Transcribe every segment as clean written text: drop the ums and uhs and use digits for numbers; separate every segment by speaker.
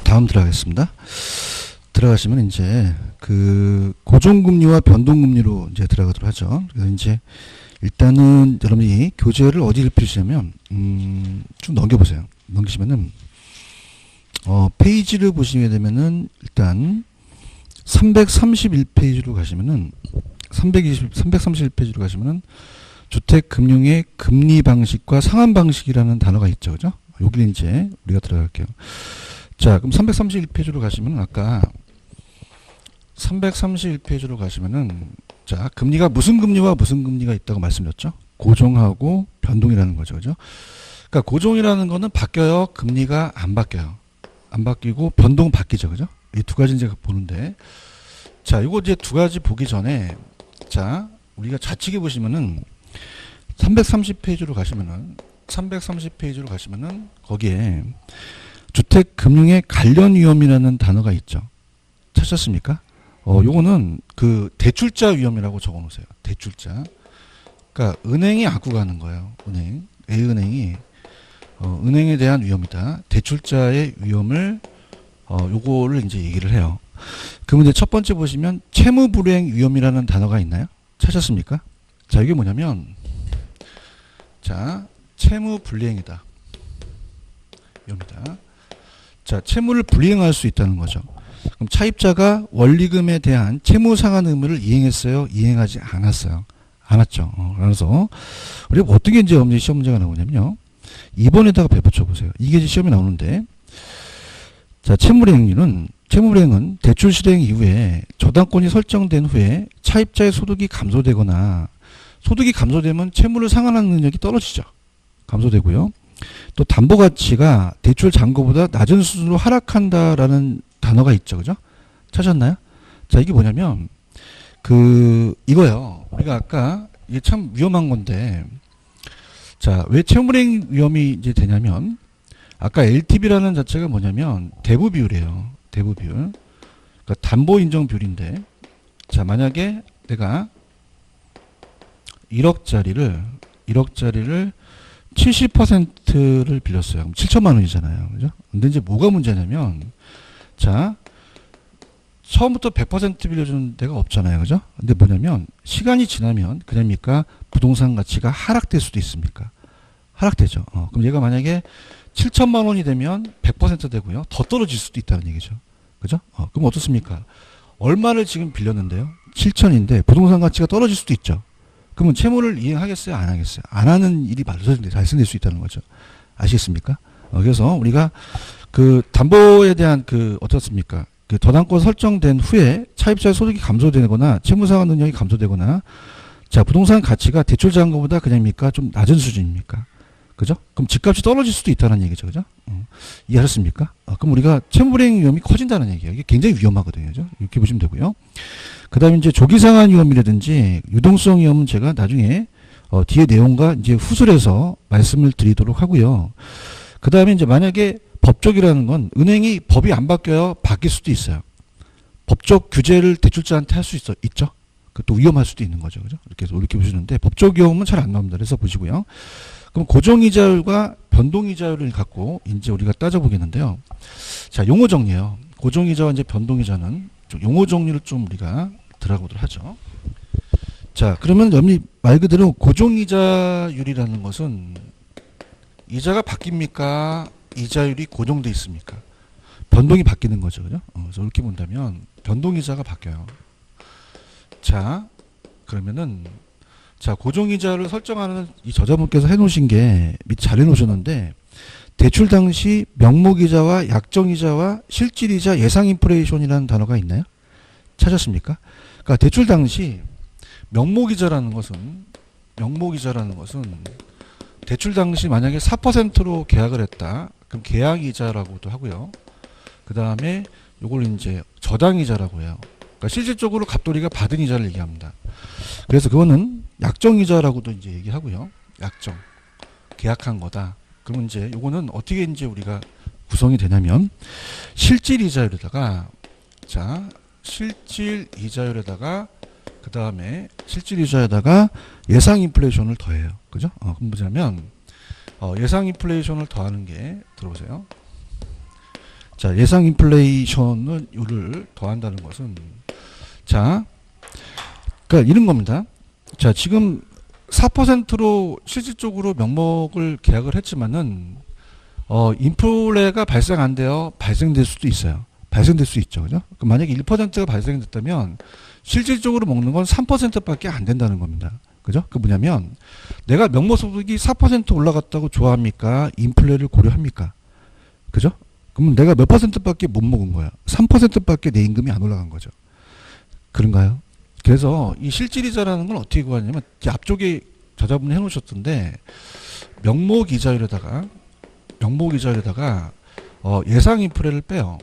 Speaker 1: 다음 들어가겠습니다. 들어가시면 이제 그 고정금리와 변동금리로 이제 들어가도록 하죠. 그래서 이제 일단은 여러분이 교재를 어디를 펴시냐면 쭉 넘겨보세요. 넘기시면은 페이지를 보시게 되면은 일단 331페이지로 가시면은 331페이지로 가시면은 주택금융의 금리 방식과 상환 방식이라는 단어가 있죠. 그죠? 여기 이제 우리가 들어갈게요. 자, 그럼 331페이지로 가시면은 아까 331페이지로 가시면은 자, 금리가 무슨 금리와 무슨 금리가 있다고 말씀드렸죠? 고정하고 변동이라는 거죠. 그죠? 그러니까 고정이라는 거는 바뀌어요. 금리가 안 바뀌어요. 안 바뀌고 변동 바뀌죠. 그죠? 이 두 가지 이제 보는데 자, 이거 이제 두 가지 보기 전에 자, 우리가 좌측에 보시면은 330페이지로 가시면은 거기에 주택금융의 관련 위험이라는 단어가 있죠. 찾으셨습니까? 요거는 그 대출자 위험이라고 적어 놓으세요. 대출자. 그러니까 은행이 안고 가는 거예요. A은행이 은행에 대한 위험이다. 대출자의 위험을 요거를 이제 얘기를 해요. 그러면 이제 첫 번째 보시면 채무 불이행 위험이라는 단어가 있나요? 찾으셨습니까? 자, 이게 뭐냐면 자, 채무 불이행이다. 위험이다. 자, 채무를 불이행할 수 있다는 거죠. 그럼 차입자가 원리금에 대한 채무 상환 의무를 이행했어요? 이행하지 않았어요? 않았죠. 그래서 우리가 어떻게 이제 시험 문제가 나오냐면요. 2번에다가 배포쳐 보세요. 이게 이제 시험에 나오는데 자, 채무불이행은 대출 실행 이후에 저당권이 설정된 후에 차입자의 소득이 감소되거나 소득이 감소되면 채무를 상환하는 능력이 떨어지죠. 감소되고요. 또 담보가치가 대출 잔고보다 낮은 수준으로 하락한다라는 단어가 있죠. 그죠? 찾았나요? 자, 이게 뭐냐면 이거요. 우리가 아까 이게 참 위험한 건데 자, 왜 채무불이행 위험이 이제 되냐면 아까 LTV라는 자체가 뭐냐면 대부 비율이에요. 대부 비율. 그러니까 담보 인정 비율인데 자, 만약에 내가 1억짜리를 70%를 빌렸어요. 그럼 7천만 원이잖아요. 그죠? 근데 이제 뭐가 문제냐면 자, 처음부터 100% 빌려주는 데가 없잖아요. 그죠? 근데 뭐냐면 시간이 지나면 그냥입니까? 부동산 가치가 하락될 수도 있습니까? 하락되죠. 그럼 얘가 만약에 7천만 원이 되면 100% 되고요. 더 떨어질 수도 있다는 얘기죠. 그죠? 그럼 어떻습니까? 얼마를 지금 빌렸는데요? 7천인데 부동산 가치가 떨어질 수도 있죠. 그러면 채무를 이행하겠어요? 안 하겠어요? 안 하는 일이 발생될 수 있다는 거죠. 아시겠습니까? 그래서 우리가 그 담보에 대한 어떻습니까? 그 저당권 설정된 후에 차입자의 소득이 감소되거나 채무상환 능력이 감소되거나 자, 부동산 가치가 대출 잔고보다 그냥입니까? 좀 낮은 수준입니까? 그죠? 그럼 집값이 떨어질 수도 있다는 얘기죠. 그죠? 이해하셨습니까? 그럼 우리가 채무불이행 위험이 커진다는 얘기예요. 이게 굉장히 위험하거든요. 그죠? 이렇게 보시면 되고요. 그 다음에 이제 조기상환 위험이라든지 유동성 위험은 제가 나중에 뒤에 내용과 이제 후술해서 말씀을 드리도록 하고요. 그 다음에 이제 만약에 법적이라는 건 은행이 법이 안 바뀌어요. 바뀔 수도 있어요. 법적 규제를 대출자한테 할 수 있죠. 그것도 위험할 수도 있는 거죠. 그죠? 이렇게 보시는데 법적 위험은 잘 안 나옵니다. 그래서 보시고요. 그럼 고정이자율과 변동이자율을 갖고 이제 우리가 따져보겠는데요. 자, 용어 정리예요. 고정이자와 이제 변동이자는 좀 용어 정리를 좀 우리가 들어가보도록 하죠. 자, 그러면 여러분이 말 그대로 고정이자율이라는 것은 이자가 바뀝니까? 이자율이 고정돼 있습니까? 변동이 바뀌는 거죠. 그죠? 그래서 이렇게 본다면 변동이자가 바뀌어요. 자, 그러면은 자, 고정이자를 설정하는 이 저자분께서 해놓으신 게 잘 해놓으셨는데 대출 당시 명목이자와 약정이자와 실질이자 예상인플레이션이라는 단어가 있나요? 찾았습니까? 그러니까 대출 당시 명목이자라는 것은 대출 당시 만약에 4%로 계약을 했다. 그럼 계약이자라고도 하고요. 그 다음에 요걸 이제 저당이자라고 해요. 그러니까 실질적으로 갑돌이가 받은 이자를 얘기합니다. 그래서 그거는 약정이자라고도 이제 얘기하고요. 약정. 계약한 거다. 그러면 이제 요거는 어떻게 이제 우리가 구성이 되냐면 실질이자율에다가 자, 실질이자율에다가 그 다음에 실질이자에다가 예상 인플레이션을 더해요. 그죠? 그럼 뭐냐면 예상 인플레이션을 더하는 게 들어보세요. 자, 예상 인플레이션을 더한다는 것은, 자, 그러니까 이런 겁니다. 자, 지금 4%로 실질적으로 명목을 계약을 했지만은, 인플레가 발생 안 돼요. 발생될 수도 있어요. 발생될 수 있죠. 그죠? 만약에 1%가 발생됐다면, 실질적으로 먹는 건 3%밖에 안 된다는 겁니다. 그죠? 그 뭐냐면, 내가 명목소득이 4% 올라갔다고 좋아합니까? 인플레를 고려합니까? 그죠? 그러면 내가 몇 %밖에 못 먹은 거야. 3%밖에 내 임금이 안 올라간 거죠. 그런가요? 그래서 이 실질이자라는 건 어떻게 구하냐면 앞쪽에 저자분이 해놓으셨던데 명목이자율에다가 예상 인플레를 빼요.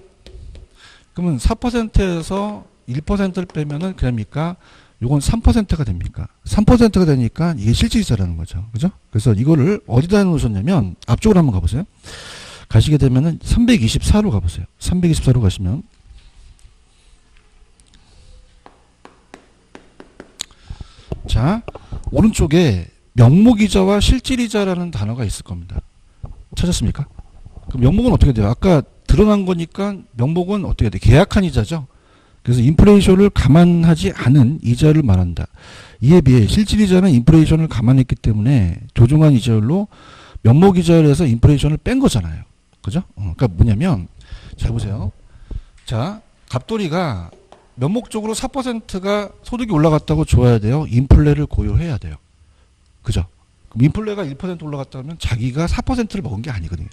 Speaker 1: 그러면 4%에서 1%를 빼면은 그럽니까? 요건 3%가 됩니까? 3%가 되니까 이게 실질이자라는 거죠. 그죠? 그래서 이거를 어디다 놓으셨냐면 앞쪽으로 한번 가보세요. 가시게 되면은 324로 가보세요. 324로 가시면 자, 오른쪽에 명목이자와 실질이자라는 단어가 있을 겁니다. 찾았습니까? 그럼 명목은 어떻게 돼요? 아까 드러난 거니까 명목은 어떻게 돼요? 계약한 이자죠. 그래서 인플레이션을 감안하지 않은 이자를 말한다. 이에 비해 실질이자는 인플레이션을 감안했기 때문에 조정한 이자율로 명목이자율에서 인플레이션을 뺀 거잖아요. 그죠? 그러니까 뭐냐면 잘 보세요. 자, 갑돌이가 명목적으로 4%가 소득이 올라갔다고 줘야 돼요. 인플레를 고려해야 돼요. 그죠? 그럼 인플레가 1% 올라갔다 하면 자기가 4%를 먹은 게 아니거든요.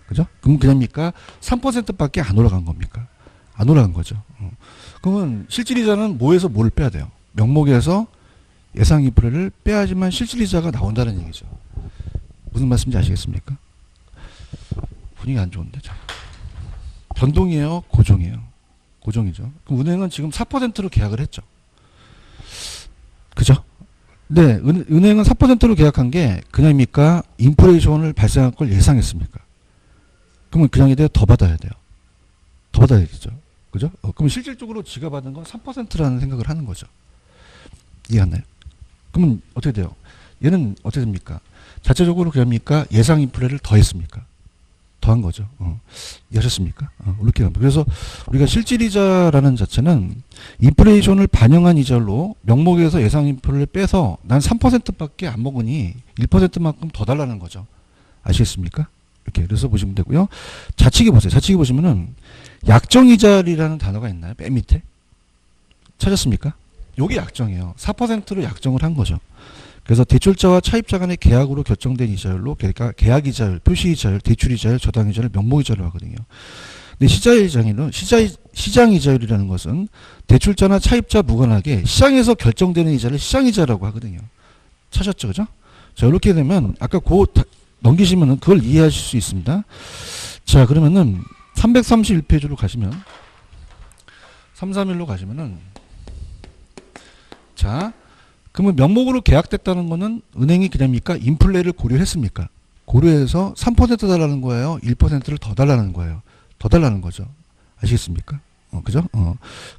Speaker 1: 그죠? 그럼 그냥입니까? 3%밖에 안 올라간 겁니까? 안 올라간 거죠. 그러면 실질이자는 뭐에서 뭘 빼야 돼요? 명목에서 예상 인플레를 빼야지만 실질이자가 나온다는 얘기죠. 무슨 말씀인지 아시겠습니까? 분위기 안 좋은데. 변동이에요? 고정이에요? 고정이죠. 그럼 은행은 지금 4%로 계약을 했죠. 그죠? 네, 은행은 4%로 계약한 게 그냥입니까? 인플레이션을 발생할 걸 예상했습니까? 그러면 그냥에 대해 더 받아야 돼요. 더 받아야 되죠. 그죠? 그럼 실질적으로 지가 받은 건 3%라는 생각을 하는 거죠. 이해하나요? 그러면 어떻게 돼요? 얘는 어떻게 됩니까? 자체적으로 그럽니까? 예상 인플레를 더했습니까? 더한 거죠. 이해하셨습니까? 이렇게 합니다. 그래서 우리가 실질이자라는 자체는 인플레이션을 반영한 이자로 명목에서 예상 인플레를 빼서 난 3%밖에 안 먹으니 1%만큼 더 달라는 거죠. 아시겠습니까? 이렇게 그래서 보시면 되고요. 좌측에 보세요. 좌측에 보시면은 약정이자율이라는 단어가 있나요? 맨 밑에 찾았습니까? 요게 약정이에요. 4%로 약정을 한 거죠. 그래서 대출자와 차입자 간의 계약으로 결정된 이자율로 그러니까 계약이자율, 표시이자율, 대출이자율, 저당이자율, 명목이자율로 하거든요. 근데 시장이자율이라는 것은 대출자나 차입자 무관하게 시장에서 결정되는 이자를 시장이자라고 하거든요. 찾았죠, 그죠? 자, 이렇게 되면 아까 넘기시면은 그걸 이해하실 수 있습니다. 자, 그러면은 331페이지로 가시면 331로 가시면은 자, 그러면 명목으로 계약됐다는 거는 은행이 그냥입니까? 인플레를 고려했습니까? 고려해서 3% 달라는 거예요? 1%를 더 달라는 거예요? 더 달라는 거죠. 아시겠습니까? 그죠?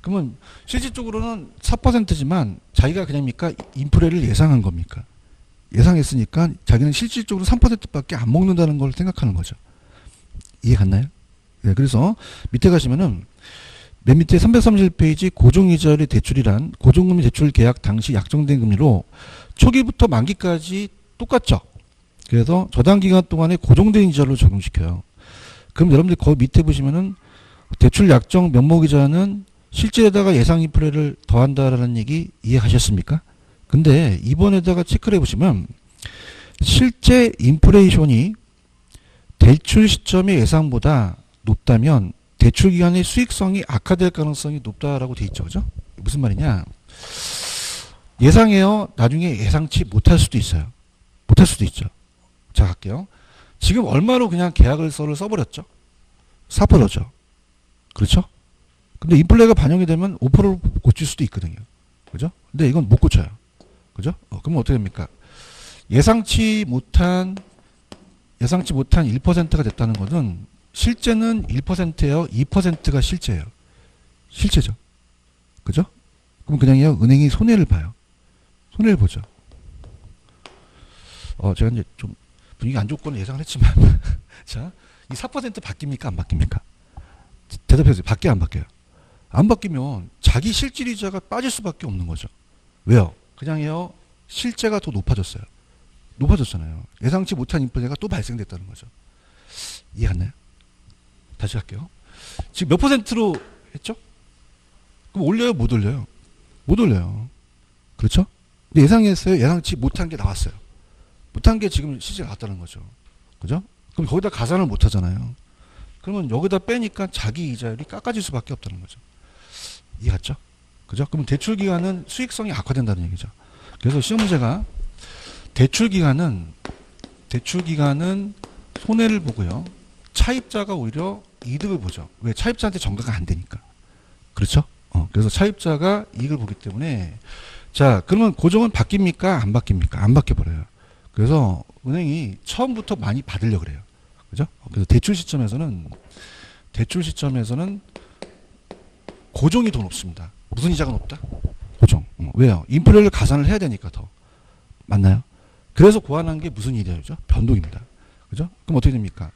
Speaker 1: 그러면 실질적으로는 4%지만 자기가 그냥입니까? 인플레를 예상한 겁니까? 예상했으니까 자기는 실질적으로 3%밖에 안 먹는다는 걸 생각하는 거죠. 이해 갔나요? 네, 그래서 밑에 가시면은 맨 밑에 331페이지 고정이자율의 대출이란 고정금리 대출 계약 당시 약정된 금리로 초기부터 만기까지 똑같죠. 그래서 저당기간 동안에 고정된 이자로 적용시켜요. 그럼 여러분들 거기 밑에 보시면은 대출 약정 명목이자는 실질에다가 예상 인플레를 더한다라는 얘기 이해하셨습니까? 근데 이번에다가 체크를 해보시면 실제 인플레이션이 대출 시점의 예상보다 높다면 대출 기간의 수익성이 악화될 가능성이 높다라고 돼 있죠. 그죠? 무슨 말이냐? 예상해요. 나중에 예상치 못할 수도 있어요. 못할 수도 있죠. 자, 갈게요. 지금 얼마로 그냥 계약서를 써버렸죠? 4%죠. 그렇죠? 근데 인플레가 반영이 되면 5%로 고칠 수도 있거든요. 그죠? 근데 이건 못 고쳐요. 그죠? 그러면 어떻게 됩니까? 예상치 못한 1%가 됐다는 것은 실제는 1%예요. 2%가 실제예요. 실제죠. 그죠? 그럼 그냥요. 은행이 손해를 봐요. 손해를 보죠. 제가 이제 좀 분위기 안 좋거나 예상을 했지만 자, 이 4% 바뀝니까? 안 바뀝니까? 대답해주세요. 바뀌어요, 안 바뀌어요? 안 바뀌면 자기 실질이자가 빠질 수밖에 없는 거죠. 왜요? 그냥요, 실제가 더 높아졌어요. 높아졌잖아요. 예상치 못한 인플레가 또 발생됐다는 거죠. 이해갔나요? 다시 할게요. 지금 몇 퍼센트로 했죠? 그럼 올려요, 못 올려요? 못 올려요. 그렇죠? 근데 예상했어요. 예상치 못한 게 나왔어요. 못한 게 지금 실제 나왔다는 거죠. 그죠? 그럼 거기다 가산을 못 하잖아요. 그러면 여기다 빼니까 자기 이자율이 깎아질 수밖에 없다는 거죠. 이해갔죠? 그죠? 그럼 대출 기간은 수익성이 악화된다는 얘기죠. 그래서 시험 문제가 대출 기간은 손해를 보고요. 차입자가 오히려 이득을 보죠. 왜? 차입자한테 전가가 안 되니까. 그렇죠? 그래서 차입자가 이익을 보기 때문에 자, 그러면 고정은 바뀝니까? 안 바뀝니까? 안 바뀌어버려요. 그래서 은행이 처음부터 많이 받으려고 그래요. 그죠? 그래서 대출 시점에서는 고정이 더 높습니다. 무슨 이자가 높다? 고정. 왜요? 인플레를 가산을 해야 되니까 더. 맞나요? 그래서 고안한 게 무슨 이자율이죠? 변동입니다. 그죠? 그럼 어떻게 됩니까?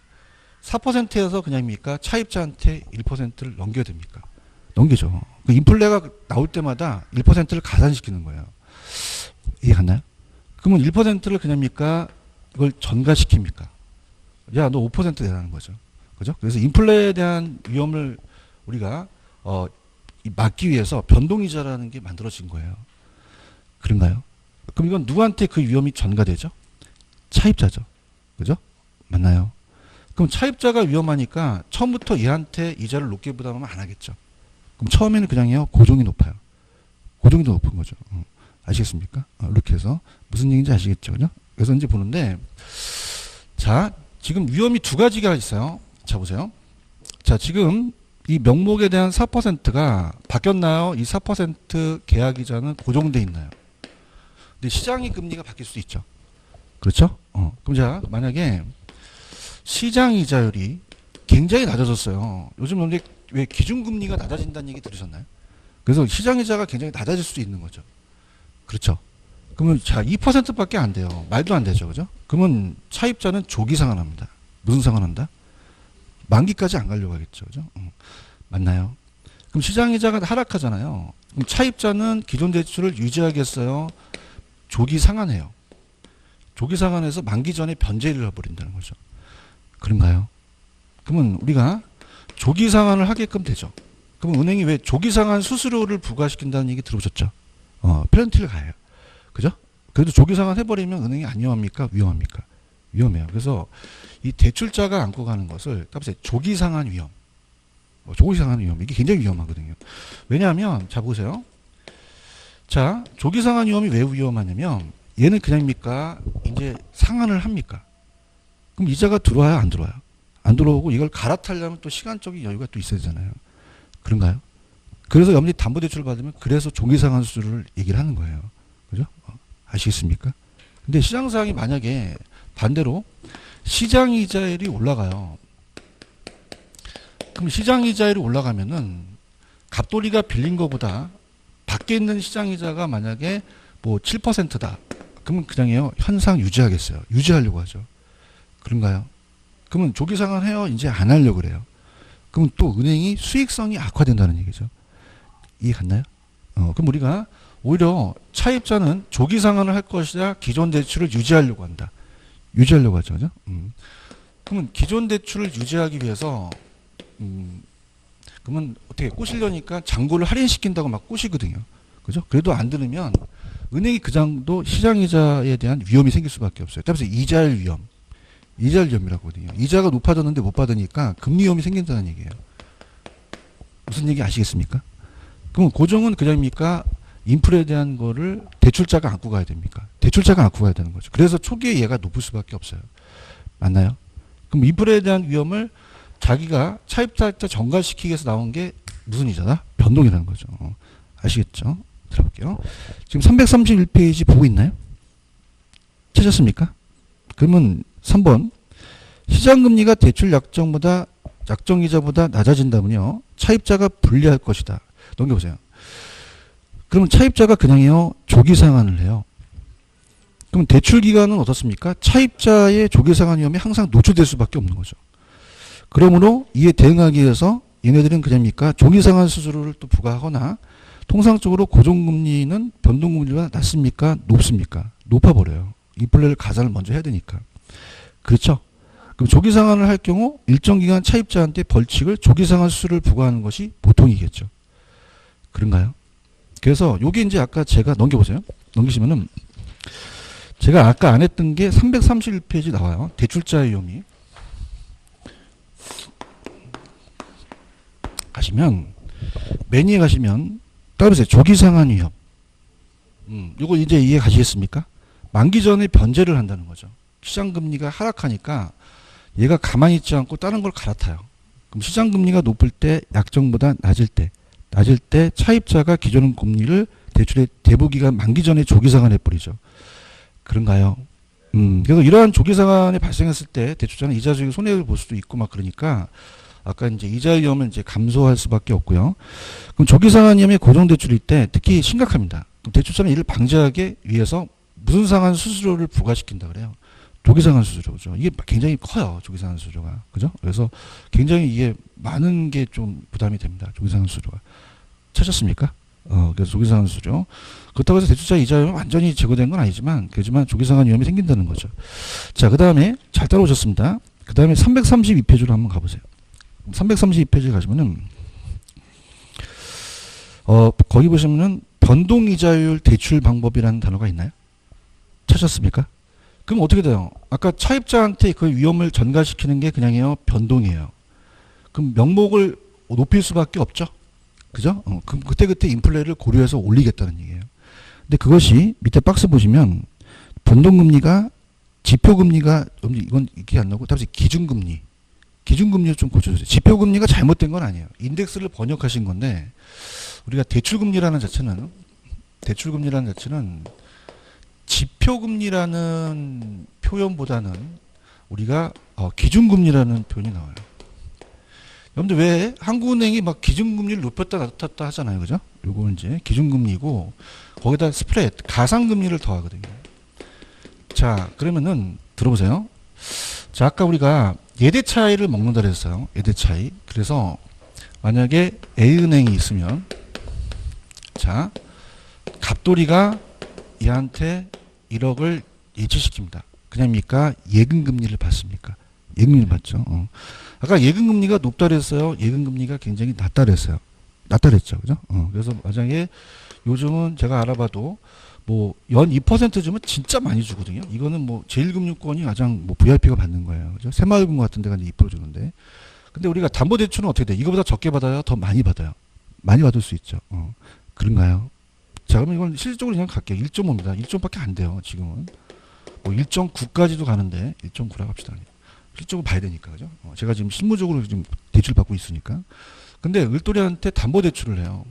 Speaker 1: 4%에서 그냥입니까? 차입자한테 1%를 넘겨야 됩니까? 넘기죠. 그 인플레가 나올 때마다 1%를 가산시키는 거예요. 이해갔나요? 그러면 1%를 그냥입니까? 이걸 전가시킵니까? 야, 너 5% 내라는 거죠. 그죠? 그래서 인플레에 대한 위험을 우리가 막기 위해서 변동이자라는 게 만들어진 거예요. 그런가요? 그럼 이건 누구한테 그 위험이 전가되죠? 차입자죠. 그죠? 맞나요? 그럼 차입자가 위험하니까 처음부터 얘한테 이자를 높게 부담하면 안 하겠죠. 그럼 처음에는 그냥요, 고정이 높아요. 고정이 더 높은 거죠. 아시겠습니까? 이렇게 해서 무슨 얘기인지 아시겠죠? 그죠? 그래서 이제 보는데, 자, 지금 위험이 두 가지가 있어요. 자, 보세요. 자, 지금 이 명목에 대한 4%가 바뀌었나요? 이 4% 계약이자는 고정돼 있나요? 근데 시장의 금리가 바뀔 수 있죠. 그렇죠? 그럼 자, 만약에 시장 이자율이 굉장히 낮아졌어요. 요즘 왜 기준금리가 낮아진다는 얘기 들으셨나요? 그래서 시장 이자가 굉장히 낮아질 수도 있는 거죠. 그렇죠? 그러면 자, 2%밖에 안 돼요. 말도 안 되죠. 그죠? 그러면 차입자는 조기 상환합니다. 무슨 상환한다? 만기까지 안 가려고 하겠죠. 그죠? 맞나요? 그럼 시장 이자가 하락하잖아요. 그럼 차입자는 기존 대출을 유지하겠어요? 조기 상환해요. 조기 상환해서 만기 전에 변제를 해버린다는 거죠. 그런가요? 그러면 우리가 조기 상환을 하게끔 되죠. 그럼 은행이 왜 조기 상환 수수료를 부과시킨다는 얘기 들어보셨죠? 페널티를 가요. 그죠? 그래도 조기 상환 해버리면 은행이 안 위험합니까? 위험합니까? 위험해요. 그래서 이 대출자가 안고 가는 것을 값에 조기 상환 위험. 조기 상환 위험. 이게 굉장히 위험하거든요. 왜냐하면, 자, 보세요. 자, 조기 상환 위험이 왜 위험하냐면, 얘는 그냥입니까? 이제 상환을 합니까? 그럼 이자가 들어와요? 안 들어와요? 안 들어오고 이걸 갈아타려면 또 시간적인 여유가 또 있어야 되잖아요. 그런가요? 그래서 여러분들이 담보대출을 받으면 그래서 조기 상환 수수료를 얘기를 하는 거예요. 그죠? 아시겠습니까? 근데 시장 상황이 만약에 반대로 시장 이자율이 올라가요. 그럼 시장 이자율이 올라가면은 갑돌이가 빌린 거보다 밖에 있는 시장 이자가 만약에 뭐 7%다. 그러면 그냥요, 현상 유지하겠어요. 유지하려고 하죠. 그런가요? 그러면 조기 상환해요? 이제 안 하려고 그래요. 그럼 또 은행이 수익성이 악화된다는 얘기죠. 이해 갔나요? 그럼 우리가 오히려 차입자는 조기 상환을 할 것이라 기존 대출을 유지하려고 한다. 유지하려고 하죠. 그죠? 그러면 기존 대출을 유지하기 위해서, 그러면 어떻게 꼬시려니까 잔고를 할인시킨다고 막 꼬시거든요. 그죠? 그래도 안 들으면 은행이 그 정도 시장이자에 대한 위험이 생길 수밖에 없어요. 따라서 이자율 위험. 이자율 위험이라고 하거든요. 이자가 높아졌는데 못 받으니까 금리 위험이 생긴다는 얘기예요. 무슨 얘기 아시겠습니까? 그럼 고정은 그냥입니까? 인플레에 대한 거를 대출자가 안고 가야 됩니까? 대출자가 안고 가야 되는 거죠. 그래서 초기에 얘가 높을 수밖에 없어요. 맞나요? 그럼 인플레에 대한 위험을 자기가 차입자한테 전가시키기 위해서 나온 게 무슨 이자다? 변동이라는 거죠. 아시겠죠? 들어볼게요. 지금 331페이지 보고 있나요? 찾았습니까? 그러면 3번 시장금리가 대출 약정이자보다 낮아진다면요. 차입자가 불리할 것이다. 넘겨보세요. 그러면 차입자가 그냥요. 조기 상환을 해요. 그럼 대출 기간은 어떻습니까? 차입자의 조기 상환 위험에 항상 노출될 수밖에 없는 거죠. 그러므로 이에 대응하기 위해서 얘네들은 그냥입니까? 조기상환 수수료를 또 부과하거나 통상적으로 고정금리는 변동금리보다 낮습니까? 높습니까? 높아버려요. 인플레를 가산을 먼저 해야 되니까. 그렇죠? 그럼 조기상환을 할 경우 일정 기간 차입자한테 벌칙을 조기상환 수수료를 부과하는 것이 보통이겠죠. 그런가요? 그래서 요게 이제 아까 제가 넘겨보세요. 넘기시면은 제가 아까 안 했던 게 331페이지 나와요. 대출자의 위험이. 가시면 매니에 가시면 따라보세요. 조기상환 위험. 요거 이제 이해 가시겠습니까? 만기 전에 변제를 한다는 거죠. 시장금리가 하락하니까 얘가 가만히 있지 않고 다른 걸 갈아타요. 그럼 시장금리가 높을 때 약정보다 낮을 때 차입자가 기존 금리를 대출의 대부기간 만기 전에 조기상환해버리죠. 그런가요? 그래서 이러한 조기상환이 발생했을 때 대출자는 이자적인 손해를 볼 수도 있고 막 그러니까 아까 이제 이자 위험을 이제 감소할 수밖에 없고요. 그럼 조기상환 위험이 고정대출일 때 특히 심각합니다. 그럼 대출자는 이를 방지하기 위해서 무슨 상환 수수료를 부과시킨다 그래요. 조기상환 수수료죠. 이게 굉장히 커요. 조기상환 수수료가. 그죠? 그래서 굉장히 이게 많은 게 좀 부담이 됩니다. 조기상환 수수료가. 찾았습니까? 그래서 조기상환 수수료. 그렇다고 해서 대출자 이자 위험이 완전히 제거된 건 아니지만, 그렇지만 조기상환 위험이 생긴다는 거죠. 자, 그 다음에 잘 따라오셨습니다. 그 다음에 332페이지로 한번 가보세요. 332페이지 가시면은, 거기 보시면은 변동이자율 대출 방법이라는 단어가 있나요? 찾았습니까? 그럼 어떻게 돼요? 아까 차입자한테 그 위험을 전가시키는 게 그냥요 변동이에요. 그럼 명목을 높일 수밖에 없죠. 그죠? 그럼 그때 인플레를 고려해서 올리겠다는 얘기예요. 근데 그것이 밑에 박스 보시면 변동금리가 지표금리가 이건 이게 안 나오고 다시 기준금리를 좀 고쳐주세요. 지표금리가 잘못된 건 아니에요. 인덱스를 번역하신 건데 우리가 대출금리라는 자체는 지표금리라는 표현보다는 우리가 기준금리라는 표현이 나와요. 여러분들 왜 한국은행이 막 기준금리를 높였다 낮췄다 하잖아요. 그죠? 요거 이제 기준금리고 거기다 스프레드, 가상금리를 더하거든요. 자, 그러면은 들어보세요. 자, 아까 우리가 예대 차이를 먹는다 그랬어요. 예대 차이. 그래서 만약에 A은행이 있으면 자, 갑돌이가 얘한테 1억을 예치시킵니다. 그냥입니까? 예금금리를 받습니까? 예금금리를 받죠. 아까 예금금리가 높다 그랬어요. 예금금리가 굉장히 낮다 그랬어요. 낮다 그랬죠. 그죠? 그래서 만약에 요즘은 제가 알아봐도 뭐 연 2% 주면 진짜 많이 주거든요. 이거는 뭐 제1금융권이 가장 뭐 VIP가 받는 거예요. 그죠? 새마을금고 같은 데가 2% 주는데. 근데 우리가 담보대출은 어떻게 돼? 이거보다 적게 받아요? 더 많이 받아요? 많이 받을 수 있죠. 그런가요? 자, 그러면 이건 실질적으로 그냥 갈게요. 1.5입니다. 1.5밖에 안 돼요. 지금은. 뭐 1.9까지도 가는데 1.9라고 합시다. 실질적으로 봐야 되니까. 그죠? 제가 지금 실무적으로 지금 대출 받고 있으니까. 근데 을돌이한테 담보대출을 해요.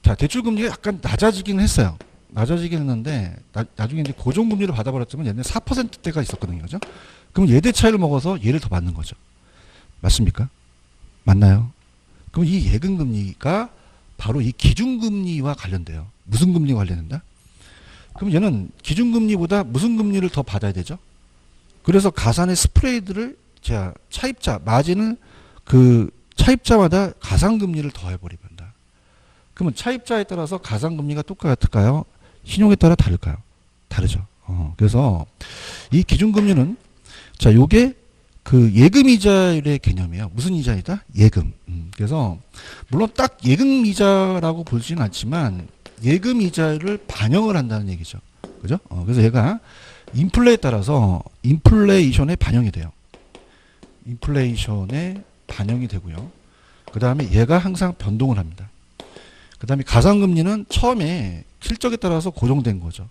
Speaker 1: 자, 대출금리가 약간 낮아지긴 했어요. 낮아지긴 했는데 나중에 이제 고정금리를 받아버렸지만 얘는 4%대가 있었거든요. 그죠? 그럼 예대 차이를 먹어서 얘를 더 받는 거죠. 맞습니까? 맞나요? 그럼 이 예금금리가 바로 이 기준금리와 관련돼요. 무슨 금리와 관련된다? 그럼 얘는 기준금리보다 무슨 금리를 더 받아야 되죠? 그래서 가산의 스프레이드를 제가 차입자, 마진을 그 차입자마다 가산금리를 더해버립니다. 그러면 차입자에 따라서 가산금리가 똑같을까요? 신용에 따라 다를까요? 다르죠. 그래서 이 기준금리는 자, 요게 그 예금이자율의 개념이에요. 무슨 이자이다? 예금. 그래서 물론 딱 예금이자라고 보지는 않지만 예금이자율을 반영을 한다는 얘기죠. 그죠? 그래서 얘가 인플레에 따라서 인플레이션에 반영이 돼요. 인플레이션에 반영이 되고요. 그 다음에 얘가 항상 변동을 합니다. 그 다음에 가상금리는 처음에 실적에 따라서 고정된 거죠.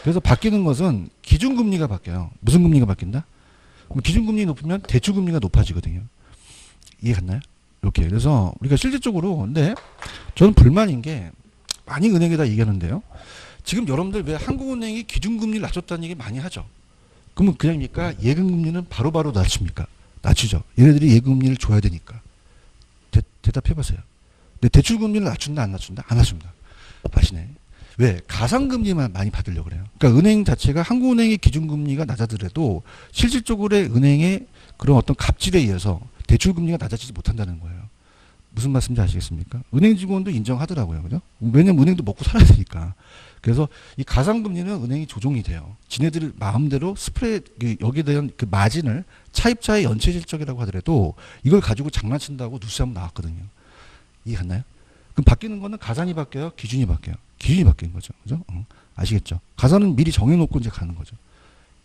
Speaker 1: 그래서 바뀌는 것은 기준금리가 바뀌어요. 무슨 금리가 바뀐다? 그럼 기준금리 높으면 대출금리가 높아지거든요. 이해 갔나요? 이렇게. 그래서 우리가 실질적으로 근데 저는 불만인 게 많이 은행에다 얘기하는데요. 지금 여러분들 왜 한국은행이 기준금리를 낮췄다는 얘기 많이 하죠. 그러면 그냥입니까? 예금금리는 바로바로 낮춥니까? 낮추죠. 얘네들이 예금금리를 줘야 되니까. 대답해보세요. 근데 대출금리를 낮춘다 안 낮춘다? 안 낮춘다. 아시네. 왜? 가상금리만 많이 받으려고 그래요. 그러니까 은행 자체가 한국은행의 기준금리가 낮아더라도 실질적으로 은행의 그런 어떤 갑질에 의해서 대출금리가 낮아지지 못한다는 거예요. 무슨 말씀인지 아시겠습니까? 은행 직원도 인정하더라고요. 그죠? 왜냐면 은행도 먹고 살아야 되니까. 그래서 이 가상금리는 은행이 조종이 돼요. 지네들 마음대로 여기에 대한 그 마진을 차입자의 연체 실적이라고 하더라도 이걸 가지고 장난친다고 뉴스 한번 나왔거든요. 이해 갔나요? 그럼 바뀌는 거는 가산이 바뀌어요? 기준이 바뀌어요? 기준이 바뀌는 거죠. 그죠? 아시겠죠? 가산은 미리 정해놓고 이제 가는 거죠.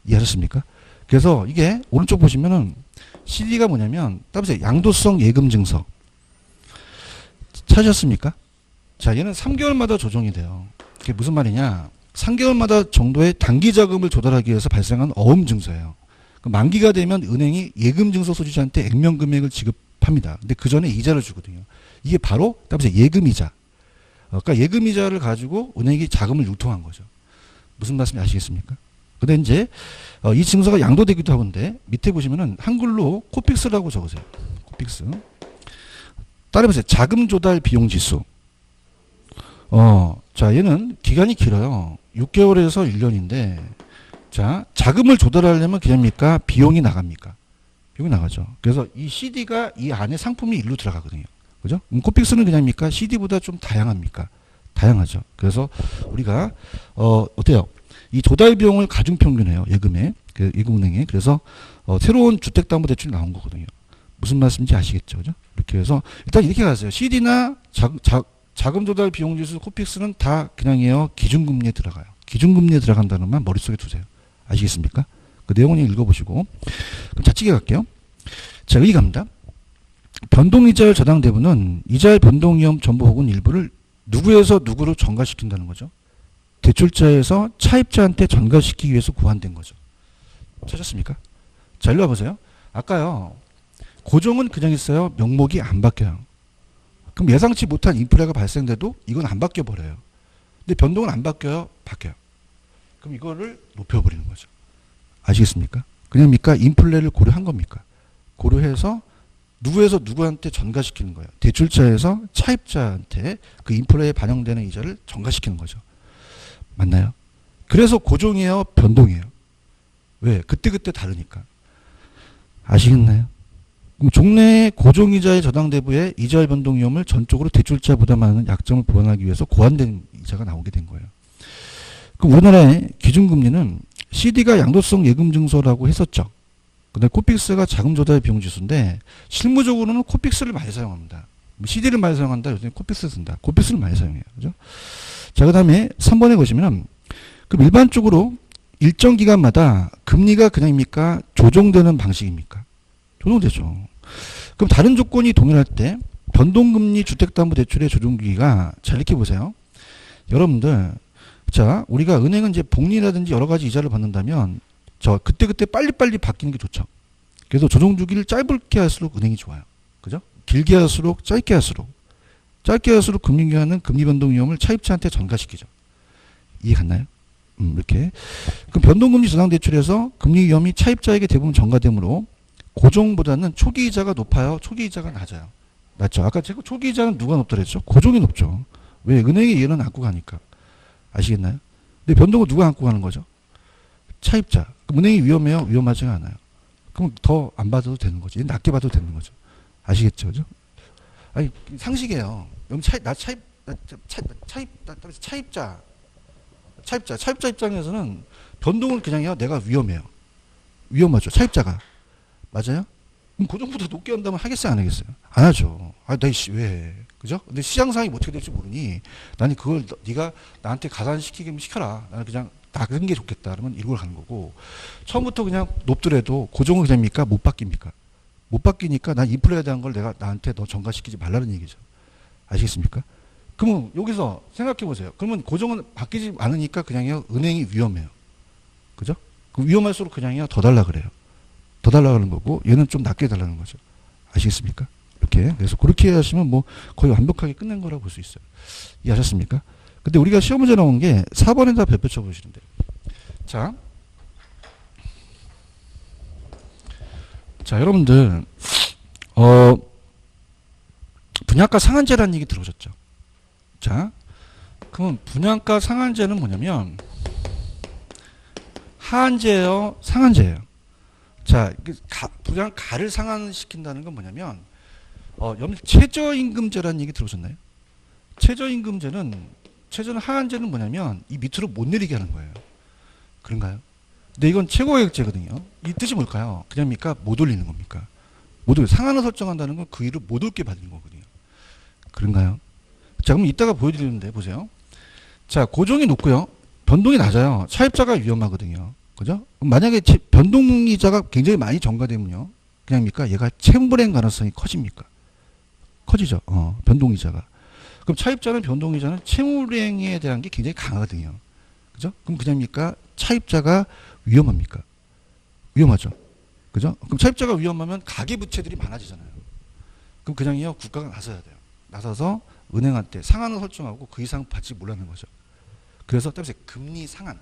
Speaker 1: 이해하셨습니까? 그래서 이게 오른쪽 보시면은 CD가 뭐냐면 따보세요. 양도성 예금 증서. 찾으셨습니까? 자, 얘는 3개월마다 조정이 돼요. 그게 무슨 말이냐? 3개월마다 정도의 단기 자금을 조달하기 위해서 발생한 어음 증서예요. 만기가 되면 은행이 예금 증서 소지자한테 액면 금액을 지급합니다. 근데 그 전에 이자를 주거든요. 이게 바로 따보세요. 예금이자. 그러니까 예금이자를 가지고 은행이 자금을 유통한 거죠. 무슨 말씀인지 아시겠습니까? 근데 이제 이 증서가 양도되기도 하는데 밑에 보시면은 한글로 코픽스라고 적으세요. 코픽스. 따라해보세요. 자금 조달 비용 지수. 자, 얘는 기간이 길어요. 6개월에서 1년인데, 자, 자금을 조달하려면 그냥입니까? 비용이 나갑니까? 비용이 나가죠. 그래서 이 CD가 이 안에 상품이 일로 들어가거든요. 그죠? 코픽스는 그냥입니까? CD보다 좀 다양합니까? 다양하죠. 그래서 우리가, 어때요? 이 조달 비용을 가중평균해요. 예금에. 예금은행에. 그래서, 새로운 주택담보대출이 나온 거거든요. 무슨 말씀인지 아시겠죠? 그죠? 이렇게 해서, 일단 이렇게 가세요. CD나 자금 조달 비용 지수 코픽스는 다 그냥이에요. 기준금리에 들어가요. 기준금리에 들어간다는 말 머릿속에 두세요. 아시겠습니까? 그 내용은 읽어보시고. 그럼 자치기 갈게요. 자, 여기 갑니다. 변동이자율 저당 대부는 이자의 변동위험 전부 혹은 일부를 누구에서 누구로 전가시킨다는 거죠. 대출자에서 차입자한테 전가시키기 위해서 고안된 거죠. 찾았습니까? 자, 일로 와보세요. 아까요. 고정은 그냥 있어요. 명목이 안 바뀌어요. 그럼 예상치 못한 인플레가 발생돼도 이건 안 바뀌어 버려요. 근데 변동은 안 바뀌어요. 바뀌어요. 그럼 이거를 높여버리는 거죠. 아시겠습니까? 그냥입니까? 인플레를 고려한 겁니까? 고려해서 누구에서 누구한테 전가시키는 거예요. 대출자에서 차입자한테 그 인플레에 반영되는 이자를 전가시키는 거죠. 맞나요? 그래서 고정이에요? 변동이에요? 왜? 그때그때 다르니까. 아시겠나요? 그럼 종래의 고정이자의 저당대부에 이자의 변동 위험을 전적으로 대출자 부담하는 약점을 보완하기 위해서 고안된 이자가 나오게 된 거예요. 그럼 우리나라의 기준금리는 CD가 양도성 예금증서라고 했었죠. 근데 코픽스가 자금조달 비용지수인데 실무적으로는 코픽스를 많이 사용합니다. CD를 많이 사용한다. 요즘 코픽스 쓴다. 코픽스를 많이 사용해요. 그죠? 자, 그 다음에 3번에 보시면 그럼 일반적으로 일정 기간마다 금리가 그냥입니까? 조정되는 방식입니까? 조정되죠. 그럼 다른 조건이 동일할 때 변동금리 주택담보대출의 조정기기가 자 이렇게 보세요. 여러분들 자 우리가 은행은 이제 복리라든지 여러 가지 이자를 받는다면 저 그때그때 빨리빨리 바뀌는 게 좋죠. 그래서 조정주기를 짧게 할수록 은행이 좋아요. 그죠? 길게 할수록 짧게 할수록 금리기간은 금리 변동 위험을 차입자한테 전가시키죠. 이해 갔나요? 이렇게. 그럼 변동금리 저당대출에서 금리 위험이 차입자에게 대부분 전가되므로 고정보다는 초기 이자가 높아요. 초기 이자가 낮아요. 낮죠. 아까 제가 초기 이자는 누가 높다 그랬죠? 고정이 높죠. 왜? 은행이 얘는 안고 가니까. 아시겠나요? 근데 변동은 누가 안고 가는 거죠? 차입자. 그럼 은행이 위험해요? 위험하지가 않아요. 그럼 더 안 받아도 되는 거지. 낮게 받아도 되는 거죠. 아시겠죠? 그죠? 아니, 상식이에요. 여러분 차입자 입장에서는 변동은 그냥 해요. 내가 위험해요. 위험하죠. 차입자가. 맞아요? 그럼 고정보다 높게 한다면 하겠어요? 안 하겠어요? 안 하죠. 왜? 그죠? 근데 시장 상황이 어떻게 될지 모르니 나는 그걸 네가 나한테 가산시키기면 시켜라. 나는 그냥 낮은 게 좋겠다. 그러면 이걸 가는 거고 처음부터 그냥 높더라도 고정은 그냥입니까? 못 바뀝니까? 못 바뀌니까 난 인플레에 대한 걸 내가 나한테 너 전가시키지 말라는 얘기죠. 아시겠습니까? 그러면 여기서 생각해 보세요. 그러면 고정은 바뀌지 않으니까 그냥요 은행이 위험해요. 그죠? 그 위험할수록 그냥요 더 달라 그래요. 더 달라는 거고 얘는 좀 낮게 달라는 거죠. 아시겠습니까? 이렇게. 그래서 그렇게 하시면 뭐 거의 완벽하게 끝낸 거라고 볼 수 있어요. 이해하셨습니까? 근데 우리가 시험 문제 나온 게 4번에다 별표 쳐보시면 돼요. 자, 여러분들 분양가 상한제라는 얘기 들어오셨죠? 자, 그럼 분양가 상한제는 뭐냐면 하한제예요, 상한제예요. 자, 분양가를 상한시킨다는 건 뭐냐면 최저임금제라는 얘기 들어보셨나요? 최저는 하한제는 뭐냐면 이 밑으로 못 내리게 하는 거예요. 그런가요? 근데 이건 최고가격제거든요. 이 뜻이 뭘까요? 그냥입니까? 못 올리는 겁니까? 상한을 설정한다는 건 그 위로 못 올게 받는 거거든요. 그런가요? 자, 그럼 이따가 보여드리는데 보세요. 자, 고정이 높고요. 변동이 낮아요. 차입자가 위험하거든요. 그죠? 만약에 변동이자가 굉장히 많이 전가되면요. 그냥입니까? 얘가 채무불이행 가능성이 커집니까? 커지죠. 변동이자가. 그럼 차입자는 변동이자는 채무불이행에 대한 게 굉장히 강하거든요. 그죠? 그럼 그냥입니까? 차입자가 위험합니까? 위험하죠. 그죠? 그럼 차입자가 위험하면 가계부채들이 많아지잖아요. 그럼 그냥요, 국가가 나서야 돼요. 나서서 은행한테 상한을 설정하고 그 이상 받지 못하는 거죠. 그래서 따라서 금리 상한.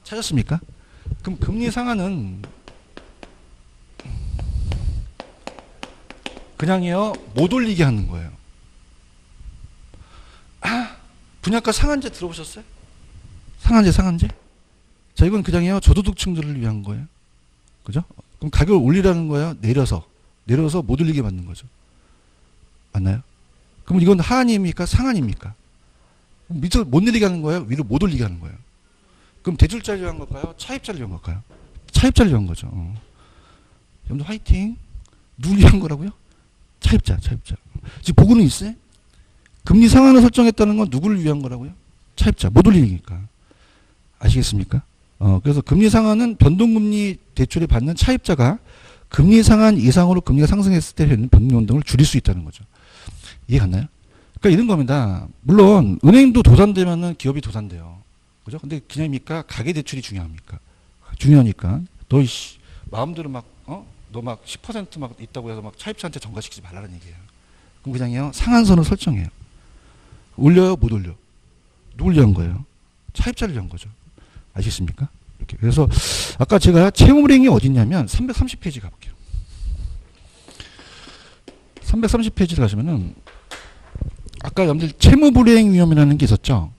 Speaker 1: 찾았습니까? 그럼 금리 상한은 그냥요, 못 올리게 하는 거예요. 분양가 상한제 들어보셨어요? 상한제? 자, 이건 그냥요, 저소득층들을 위한 거예요. 그죠? 그럼 가격을 올리라는 거예요? 내려서 못 올리게 만든 거죠. 맞나요? 그럼 이건 하한입니까? 상한입니까? 밑으로 못 내리게 하는 거예요? 위로 못 올리게 하는 거예요? 그럼 대출자를 위한 걸까요? 차입자를 위한 걸까요? 차입자를 위한 거죠. 여러분들 화이팅. 누굴 위한 거라고요? 차입자. 지금 보고는 있어요? 금리 상한을 설정했다는 건 누구를 위한 거라고요? 차입자. 못 올리니까. 아시겠습니까? 그래서 금리 상한은 변동금리 대출을 받는 차입자가 금리 상한 이상으로 금리가 상승했을 때 되는 변동운동을 줄일 수 있다는 거죠. 이해 갔나요? 그러니까 이런 겁니다. 물론 은행도 도산되면은 기업이 도산돼요. 그죠? 근데 그냥입니까? 가계대출이 중요합니까? 중요하니까 너 마음대로 너 막 10% 막 있다고 해서 막 차입자한테 전가시키지 말라는 얘기예요. 그럼 그냥요, 상한선을 설정해요. 올려요, 못 올려? 누굴 위한 거예요? 차입자를 위한 거죠. 아시겠습니까? 이렇게. 그래서 아까 제가 채무불이행이 어딨냐면 330페이지 가볼게요. 330페이지를 가시면은 아까 여러분들 채무불이행 위험이라는 게 있었죠.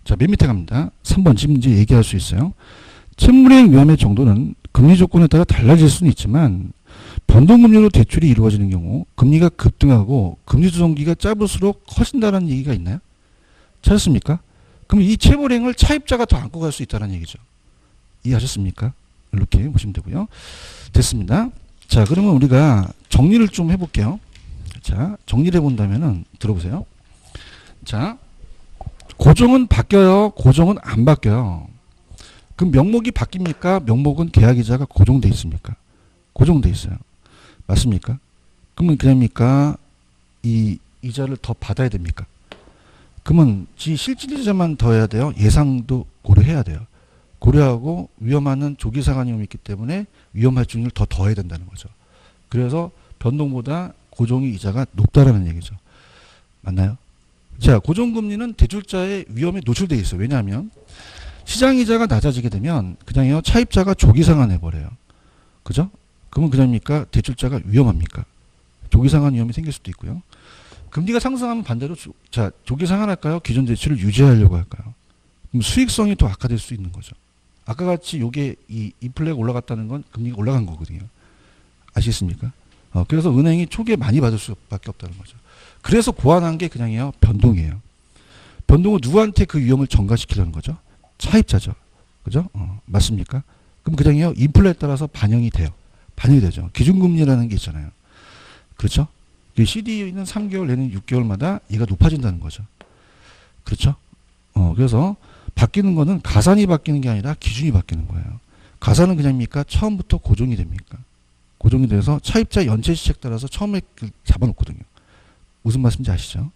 Speaker 1: 자, 맨 밑에 갑니다. 3번 지금 이제 얘기할 수 있어요. 채무불이행 위험의 정도는 금리 조건에 따라 달라질 수는 있지만 변동금리로 대출이 이루어지는 경우 금리가 급등하고 금리 조정기가 짧을수록 커진다는 얘기가 있나요? 찾았습니까? 그럼 이 채무불이행을 차입자가 더 안고 갈 수 있다는 얘기죠. 이해하셨습니까? 이렇게 보시면 되고요. 됐습니다. 자, 그러면 우리가 정리를 좀 해볼게요. 자, 정리를 해본다면은 들어보세요. 자, 고정은 바뀌어요? 고정은 안 바뀌어요? 그럼 명목이 바뀝니까? 명목은 계약이자가 고정돼 있습니까? 고정돼 있어요. 맞습니까? 그러면 그냥입니까? 이 이자를 더 받아야 됩니까? 그러면 실질이자만 더 해야 돼요? 예상도 고려해야 돼요. 고려하고 위험하는 조기상한 위험이 있기 때문에 위험할 중을 더 더해야 된다는 거죠. 그래서 변동보다 고정이 이자가 높다라는 얘기죠. 맞나요? 자, 고정금리는 대출자의 위험에 노출되어 있어요. 왜냐하면 시장이자가 낮아지게 되면 그냥요, 차입자가 조기상환 해버려요. 그죠? 그러면 그냥입니까? 대출자가 위험합니까? 조기상환 위험이 생길 수도 있고요. 금리가 상승하면 반대로 조기상환할까요? 기존 대출을 유지하려고 할까요? 그럼 수익성이 더 악화될 수 있는 거죠. 아까 같이 요게 이 인플레가 올라갔다는 건 금리가 올라간 거거든요. 아시겠습니까? 그래서 은행이 초기에 많이 받을 수밖에 없다는 거죠. 그래서 고안한 게 그냥이요, 변동이에요. 변동은 누구한테 그 위험을 전가시키려는 거죠? 차입자죠. 그죠? 맞습니까? 그럼 그냥이요, 인플레에 따라서 반영이 돼요. 반영이 되죠. 기준금리라는 게 있잖아요. 그렇죠? CD는 3개월 내는 6개월마다 얘가 높아진다는 거죠. 그렇죠? 그래서 바뀌는 거는 가산이 바뀌는 게 아니라 기준이 바뀌는 거예요. 가산은 그냥입니까? 처음부터 고정이 됩니까? 고정이 돼서 차입자 연체 시책 따라서 처음에 잡아놓거든요. 무슨 말씀인지 아시죠?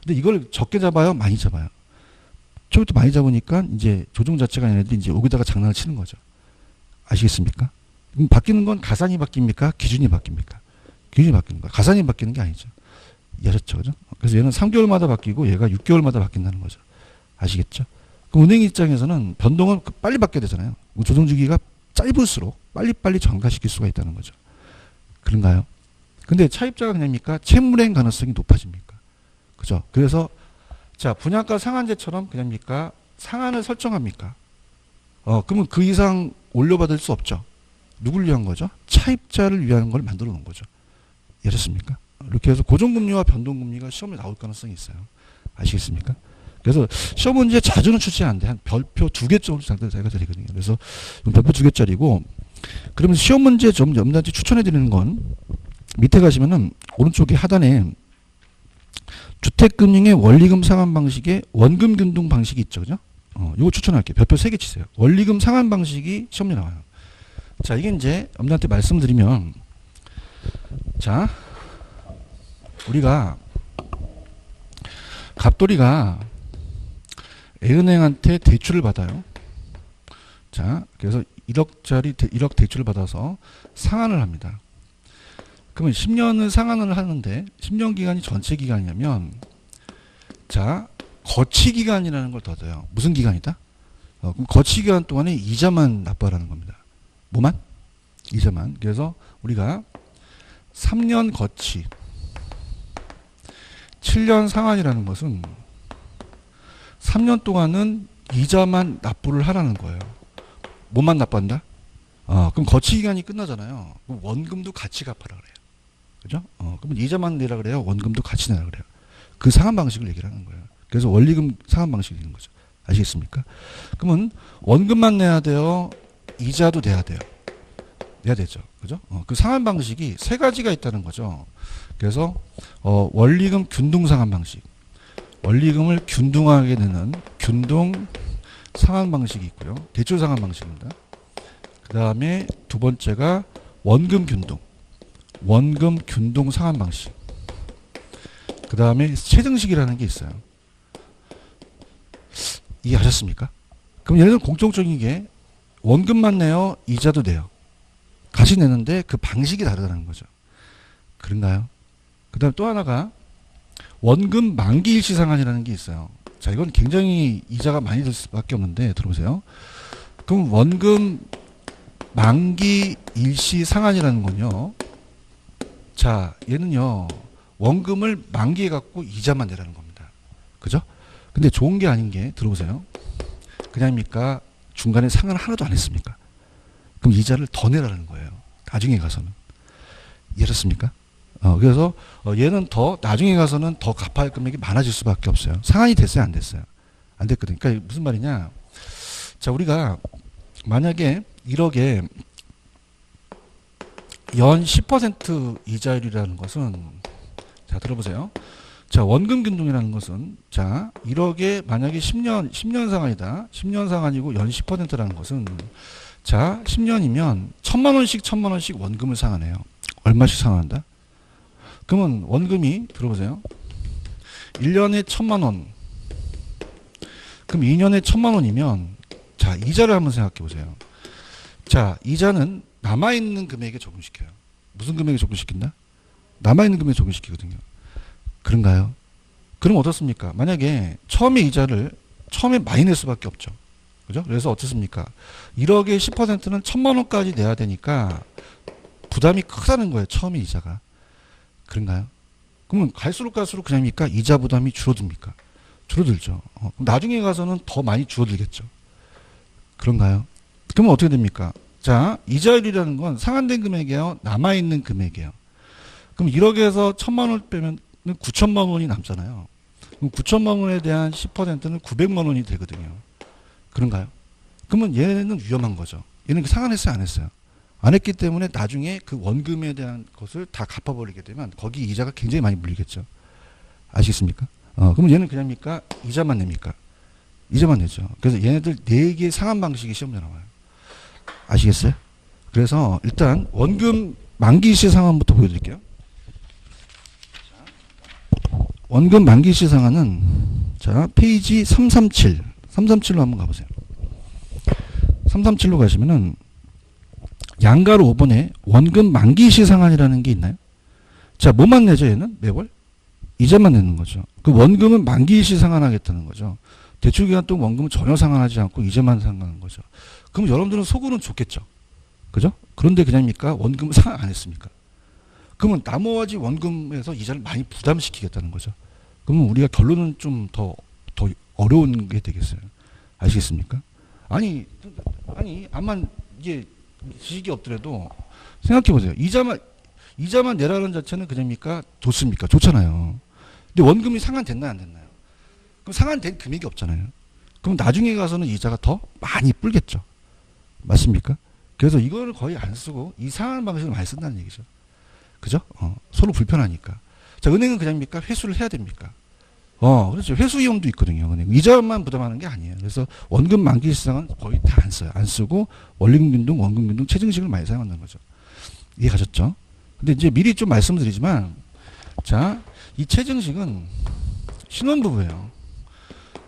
Speaker 1: 근데 이걸 적게 잡아요? 많이 잡아요? 처음부터 많이 잡으니까 이제 조정 자체가 아니라 이제 여기다가 장난을 치는 거죠. 아시겠습니까? 그럼 바뀌는 건 가산이 바뀝니까? 기준이 바뀝니까? 기준이 바뀌는 거야. 가산이 바뀌는 게 아니죠. 이해하셨죠? 그죠? 그래서 얘는 3개월마다 바뀌고 얘가 6개월마다 바뀐다는 거죠. 아시겠죠? 그럼 은행 입장에서는 변동은 빨리 바뀌어야 되잖아요. 조정 주기가 짧을수록 빨리빨리 전가시킬 수가 있다는 거죠. 그런가요? 근데 차입자가 그냥입니까? 채무불이행 가능성이 높아집니까? 그죠? 그래서 자, 분양가 상한제처럼 그냥입니까? 상한을 설정합니까? 그러면 그 이상 올려받을 수 없죠. 누굴 위한 거죠? 차입자를 위한 걸 만들어 놓은 거죠. 이해하셨습니까? 이렇게 해서 고정금리와 변동금리가 시험에 나올 가능성이 있어요. 아시겠습니까? 그래서 시험 문제 자주는 출제하는데 한 별표 2개 정도 제가 드리거든요. 그래서 별표 2개짜리고, 그러면 시험 문제 좀 여러분들한테 추천해 드리는 건 밑에 가시면은 오른쪽에 하단에 주택금융의 원리금 상환 방식의 원금 균등 방식이 있죠. 그죠? 이거 추천할게요. 별표 3개 치세요. 원리금 상환 방식이 시험에 나와요. 자, 이게 이제 여러분들한테 말씀드리면, 자, 우리가 갑돌이가 A은행한테 대출을 받아요. 자, 그래서 1억 대출을 받아서 상환을 합니다. 그러면 10년을 상환을 하는데 10년 기간이 전체 기간이냐면, 자, 거치 기간이라는 걸 더 둬요. 무슨 기간이다? 그럼 거치 기간 동안에 이자만 납부하라는 겁니다. 뭐만? 이자만. 그래서 우리가 3년 거치, 7년 상환이라는 것은 3년 동안은 이자만 납부를 하라는 거예요. 뭐만 납부한다? 그럼 거치 기간이 끝나잖아요. 그럼 원금도 같이 갚아라 그래요. 그죠? 그러면 이자만 내라 그래요. 원금도 같이 내라 그래요. 그 상환 방식을 얘기를 하는 거예요. 그래서 원리금 상환 방식이 되는 거죠. 아시겠습니까? 그러면 원금만 내야 돼요. 이자도 내야 돼요. 내야 되죠. 그죠? 그 상환 방식이 3가지가 있다는 거죠. 그래서 원리금 균등 상환 방식, 원리금을 균등하게 내는 균등 상환 방식이 있고요. 대출 상환 방식입니다. 그 다음에 두 번째가 원금 균등 상환 방식. 그 다음에 세등식이라는 게 있어요. 이해하셨습니까? 그럼 얘는 공통적인 게 원금만 내요, 이자도 내요. 같이 내는데 그 방식이 다르다는 거죠. 그런가요? 그 다음 또 하나가 원금 만기 일시 상환이라는 게 있어요. 자, 이건 굉장히 이자가 많이 들 수밖에 없는데 들어보세요. 그럼 원금 만기 일시 상환이라는 건요. 자, 얘는요. 원금을 만기해 갖고 이자만 내라는 겁니다. 그죠? 근데 좋은 게 아닌 게 들어보세요. 그냥입니까? 중간에 상환을 하나도 안 했습니까? 그럼 이자를 더 내라는 거예요. 나중에 가서는. 이해하셨습니까? 그래서 얘는 더 나중에 가서는 더 갚아야 할 금액이 많아질 수밖에 없어요. 상환이 됐어요, 안 됐어요? 안 됐거든요. 그러니까 무슨 말이냐? 자, 우리가 만약에 1억에 연 10% 이자율이라는 것은, 자, 들어보세요. 자, 원금 균등이라는 것은, 자, 1억에 만약에 10년 상환이다. 10년 상환이고 연 10%라는 것은, 자, 10년이면 1,000만 원씩 원금을 상환해요. 얼마씩 상환한다? 그러면 원금이, 들어보세요. 1년에 1,000만 원. 그럼 2년에 1,000만 원이면, 자, 이자를 한번 생각해 보세요. 자, 이자는 남아있는 금액에 적용시켜요. 무슨 금액에 적용시킨다? 남아있는 금액에 적용시키거든요. 그런가요? 그럼 어떻습니까? 만약에 처음에 이자를 처음에 많이 낼 수밖에 없죠. 그죠? 그래서 어떻습니까? 1억의 10%는 1,000만 원까지 내야 되니까 부담이 크다는 거예요. 처음에 이자가. 그런가요? 그러면 갈수록 그냥입니까? 이자 부담이 줄어듭니까? 줄어들죠. 그럼 나중에 가서는 더 많이 줄어들겠죠. 그런가요? 그러면 어떻게 됩니까? 자, 이자율이라는 건 상환된 금액이에요. 남아있는 금액이에요. 그럼 1억에서 1,000만 원 빼면 9천만 원이 남잖아요. 그럼 9천만 원에 대한 10%는 900만 원이 되거든요. 그런가요? 그러면 얘는 위험한 거죠. 얘는 상환했어요, 안 했어요? 안 했기 때문에 나중에 그 원금에 대한 것을 다 갚아버리게 되면 거기 이자가 굉장히 많이 물리겠죠. 아시겠습니까? 그러면 얘는 그냥입니까? 이자만 냅니까? 이자만 내죠. 그래서 얘네들 4개의 상환 방식이 시험에 나와요. 아시겠어요? 그래서 일단 원금 만기시 상환부터 보여드릴게요. 원금 만기시 상환은, 자, 페이지 337로 한번 가보세요. 337로 가시면은 양가로 5번에 원금 만기시 상환이라는 게 있나요? 자, 뭐만 내죠, 얘는? 매월? 이자만 내는 거죠. 그 원금은 만기시 상환하겠다는 거죠. 대출 기간 동안 원금은 전혀 상환하지 않고 이자만 상환하는 거죠. 그럼 여러분들은 속으로는 좋겠죠. 그죠? 그런데 그냥입니까? 원금은 상환 안 했습니까? 그러면 나머지 원금에서 이자를 많이 부담시키겠다는 거죠. 그러면 우리가 결론은 좀 더 어려운 게 되겠어요. 아시겠습니까? 아니, 암만 이게 지식이 없더라도 생각해 보세요. 이자만 내라는 자체는 그냥입니까? 좋습니까? 좋잖아요. 근데 원금이 상환됐나요? 안 됐나요? 그럼 상환된 금액이 없잖아요. 그럼 나중에 가서는 이자가 더 많이 불겠죠. 맞습니까? 그래서 이거를 거의 안 쓰고 이상한 방식을 많이 쓴다는 얘기죠. 그죠? 서로 불편하니까. 자, 은행은 그냥입니까? 회수를 해야 됩니까? 그렇죠. 회수 위험도 있거든요. 은행. 이자만 부담하는 게 아니에요. 그래서 원금 만기 시장은 거의 다 안 써요. 안 쓰고 원리금 균등, 원금 균등, 체증식을 많이 사용한다는 거죠. 이해 가셨죠? 근데 이제 미리 좀 말씀을 드리지만, 자, 이 체증식은 신혼부부예요.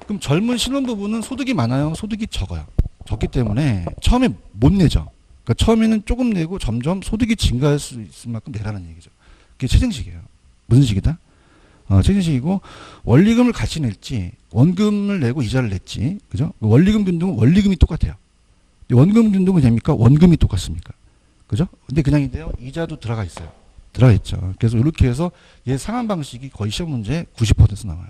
Speaker 1: 그럼 젊은 신혼부부는 소득이 많아요? 소득이 적어요? 적기 때문에 처음에 못 내죠. 그러니까 처음에는 조금 내고 점점 소득이 증가할 수 있을 만큼 내라는 얘기죠. 그게 체증식이에요. 무슨 식이다? 체증식이고, 원리금을 같이 낼지, 원금을 내고 이자를 냈지, 그죠? 원리금 균등은 원리금이 똑같아요. 원금 균등은 됩니까? 원금이 똑같습니까? 그죠? 근데 그냥인데요, 이자도 들어가 있어요. 들어가 있죠. 그래서 이렇게 해서 얘 상환 방식이 거의 시험 문제 90% 나와요.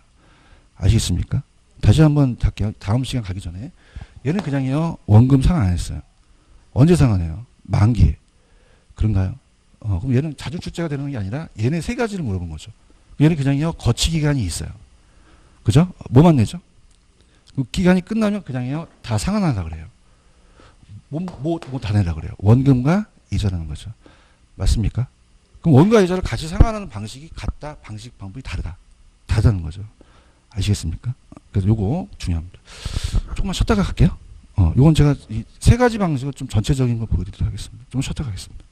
Speaker 1: 아시겠습니까? 다시 한번 할게요. 다음 시간 가기 전에. 얘는 그냥요, 원금 상환 안 했어요. 언제 상환해요? 만기에. 그런가요? 그럼 얘는 자주 출제가 되는 게 아니라 얘네 세 가지를 물어본 거죠. 얘는 그냥요, 거치 기간이 있어요. 그죠? 뭐만 내죠? 그 기간이 끝나면 그냥요, 다 상환하라 그래요. 뭐 다 내라 그래요. 원금과 이자라는 거죠. 맞습니까? 그럼 원금과 이자를 같이 상환하는 방식이 같다, 방법이 다르다. 다르다는 거죠. 아시겠습니까? 그래서 요거 중요합니다. 조금만 쉬었다가 갈게요. 요건 제가 이 세 가지 방식을 좀 전체적인 걸 보여드리도록 하겠습니다. 좀 쉬었다가 가겠습니다.